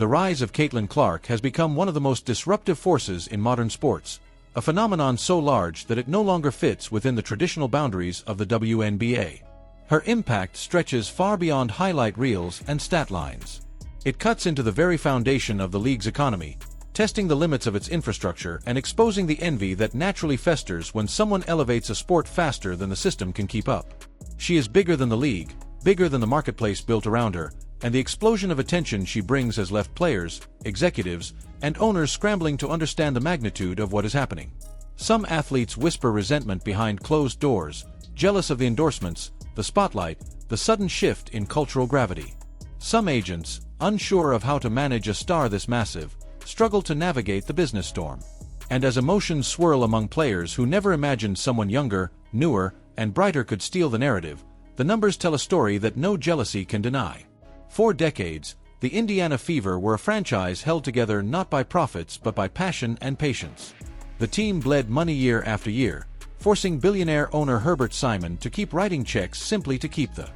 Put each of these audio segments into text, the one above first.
The rise of Caitlin Clark has become one of the most disruptive forces in modern sports, a phenomenon so large that it no longer fits within the traditional boundaries of the WNBA. Her impact stretches far beyond highlight reels and stat lines. It cuts into the very foundation of the league's economy, testing the limits of its infrastructure and exposing the envy that naturally festers when someone elevates a sport faster than the system can keep up. She is bigger than the league, bigger than the marketplace built around her, and the explosion of attention she brings has left players, executives, and owners scrambling to understand the magnitude of what is happening. Some athletes whisper resentment behind closed doors, jealous of the endorsements, the spotlight, the sudden shift in cultural gravity. Some agents, unsure of how to manage a star this massive, struggle to navigate the business storm. And as emotions swirl among players who never imagined someone younger, newer, and brighter could steal the narrative, the numbers tell a story that no jealousy can deny. For decades, the Indiana Fever were a franchise held together not by profits but by passion and patience. The team bled money year after year, forcing billionaire owner Herbert to keep writing checks simply to keep the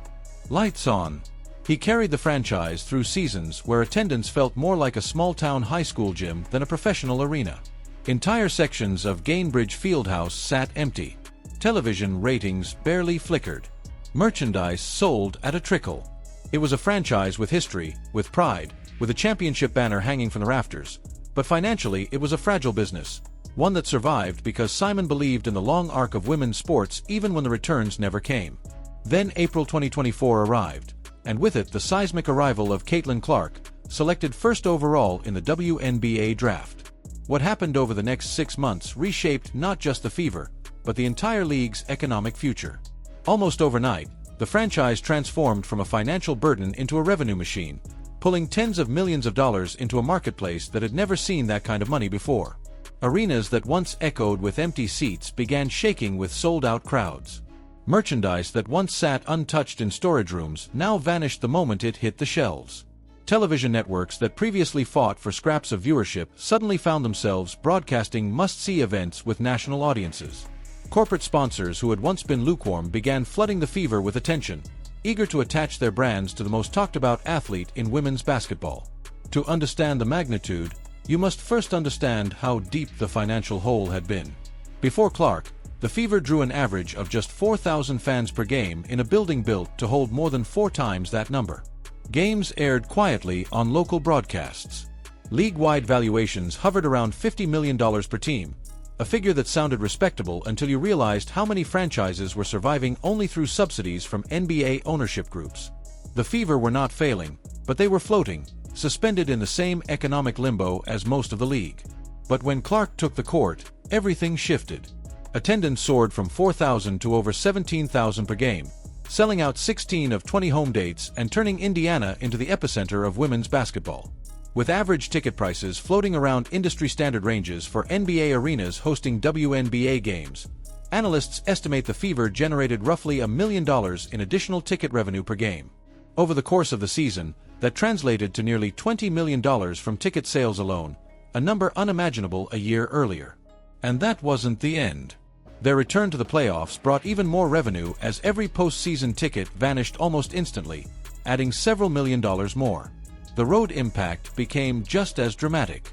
lights on. He carried the franchise through seasons where attendance felt more like a small-town high school gym than a professional arena. Entire sections of Gainbridge Fieldhouse sat empty. Television ratings barely flickered. Merchandise sold at a trickle. It was a franchise with history, with pride, with a championship banner hanging from the rafters. But financially, it was a fragile business, one that survived because Simon believed in the long arc of women's sports even when the returns never came. Then April 2024 arrived, and with it the seismic arrival of Caitlin Clark, selected first overall in the WNBA draft. What happened over the next 6 months reshaped not just the Fever, but the entire league's economic future. Almost overnight, the franchise transformed from a financial burden into a revenue machine, pulling tens of millions of dollars into a marketplace that had never seen that kind of money before. Arenas that once echoed with empty seats began shaking with sold-out crowds. Merchandise that once sat untouched in storage rooms now vanished the moment it hit the shelves. Television networks that previously fought for scraps of viewership suddenly found themselves broadcasting must-see events with national audiences. Corporate sponsors who had once been lukewarm began flooding the Fever with attention, eager to attach their brands to the most talked-about athlete in women's basketball. To understand the magnitude, you must first understand how deep the financial hole had been. Before Clark, the Fever drew an average of just 4,000 fans per game in a building built to hold more than 4 times that number. Games aired quietly on local broadcasts. League-wide valuations hovered around $50 million per team, a figure that sounded respectable until you realized how many franchises were surviving only through subsidies from NBA ownership groups. The Fever were not failing, but they were floating, suspended in the same economic limbo as most of the league. But when Clark took the court, everything shifted. Attendance soared from 4,000 to over 17,000 per game, selling out 16 of 20 home dates and turning Indiana into the epicenter of women's basketball. With average ticket prices floating around industry-standard ranges for NBA arenas hosting WNBA games, analysts estimate the Fever generated roughly $1 million in additional ticket revenue per game. Over the course of the season, that translated to nearly $20 million from ticket sales alone, a number unimaginable a year earlier. And that wasn't the end. Their return to the playoffs brought even more revenue as every postseason ticket vanished almost instantly, adding several $million more. The road impact became just as dramatic.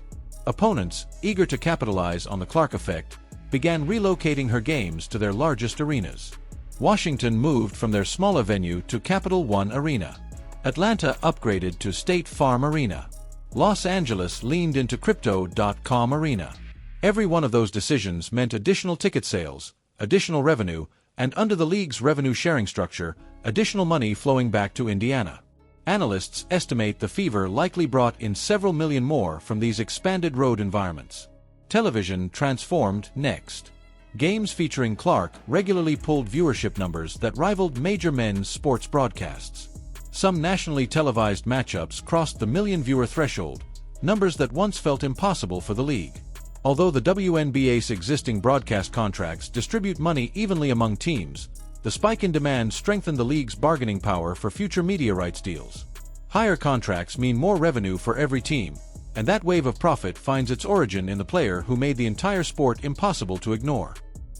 Opponents, eager to capitalize on the Clark effect, began relocating her games to their largest arenas. Washington moved from their smaller venue to Capital One Arena. Atlanta upgraded to State Farm Arena. Los Angeles leaned into Crypto.com Arena. Every one of those decisions meant additional ticket sales, additional revenue, and under the league's revenue-sharing structure, additional money flowing back to Indiana. Analysts estimate the Fever likely brought in several million more from these expanded road environments. Television transformed next. Games featuring Clark regularly pulled viewership numbers that rivaled major men's sports broadcasts. Some nationally televised matchups crossed the million-viewer threshold, numbers that once felt impossible for the league. Although the WNBA's existing broadcast contracts distribute money evenly among teams, the spike in demand strengthened the league's bargaining power for future media rights deals. Higher contracts mean more revenue for every team, and that wave of profit finds its origin in the player who made the entire sport impossible to ignore.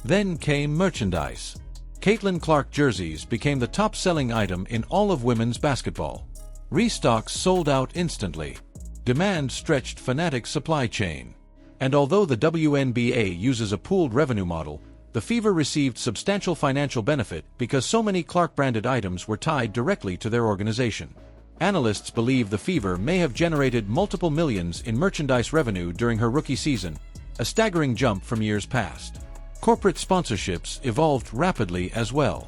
Then came merchandise. Caitlin Clark jerseys became the top-selling item in all of women's basketball. Restocks sold out instantly. Demand stretched Fanatic's supply chain. And although the WNBA uses a pooled revenue model, the Fever received substantial financial benefit because so many Clark-branded items were tied directly to their organization. Analysts believe the Fever may have generated multiple millions in merchandise revenue during her rookie season, a staggering jump from years past. Corporate sponsorships evolved rapidly as well.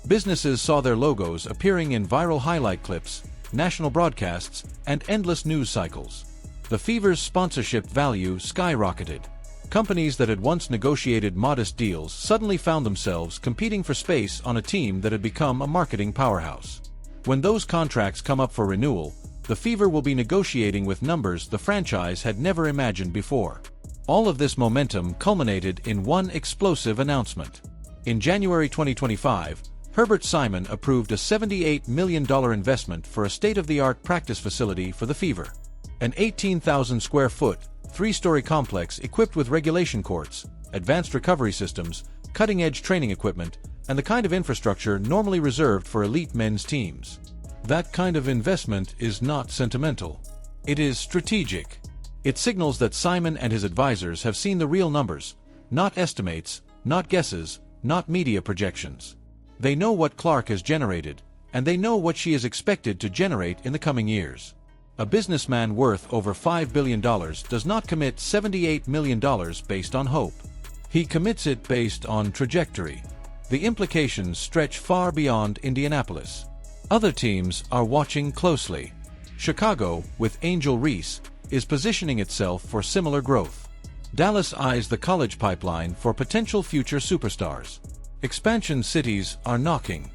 Businesses saw their logos appearing in viral highlight clips, national broadcasts, and endless news cycles. The Fever's sponsorship value skyrocketed. Companies that had once negotiated modest deals suddenly found themselves competing for space on a team that had become a marketing powerhouse. When those contracts come up for renewal, the Fever will be negotiating with numbers the franchise had never imagined before. All of this momentum culminated in one explosive announcement. In January 2025, Herbert Simon approved a $78 million investment for a state-of-the-art practice facility for the Fever. An 18,000-square-foot, three-story complex equipped with regulation courts, advanced recovery systems, cutting-edge training equipment, and the kind of infrastructure normally reserved for elite men's teams. That kind of investment is not sentimental. It is strategic. It signals that Simon and his advisors have seen the real numbers, not estimates, not guesses, not media projections. They know what Clark has generated, and they know what she is expected to generate in the coming years. A businessman worth over $5 billion does not commit $78 million based on hope. He commits it based on trajectory. The implications stretch far beyond Indianapolis. Other teams are watching closely. Chicago, with Angel Reese, is positioning itself for similar growth. Dallas eyes the college pipeline for potential future superstars. Expansion cities are knocking.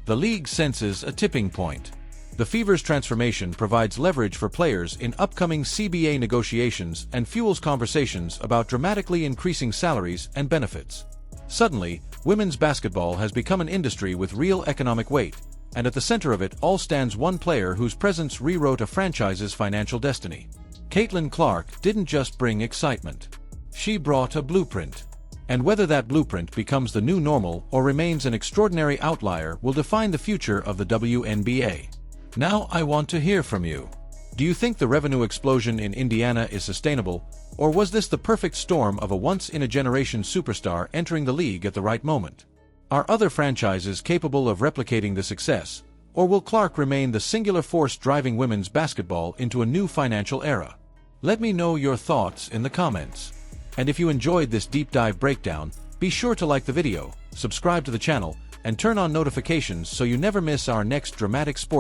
The league senses a tipping point. The Fever's transformation provides leverage for players in upcoming CBA negotiations and fuels conversations about dramatically increasing salaries and benefits. Suddenly, women's basketball has become an industry with real economic weight, and at the center of it all stands one player whose presence rewrote a franchise's financial destiny. Caitlin Clark didn't just bring excitement. She brought a blueprint. And whether that blueprint becomes the new normal or remains an extraordinary outlier will define the future of the WNBA. Now I want to hear from you. Do you think the revenue explosion in Indiana is sustainable, or was this the perfect storm of a once-in-a-generation superstar entering the league at the right moment? Are other franchises capable of replicating the success, or will Clark remain the singular force driving women's basketball into a new financial era? Let me know your thoughts in the comments. And if you enjoyed this deep dive breakdown, be sure to like the video, subscribe to the channel, and turn on notifications so you never miss our next dramatic sports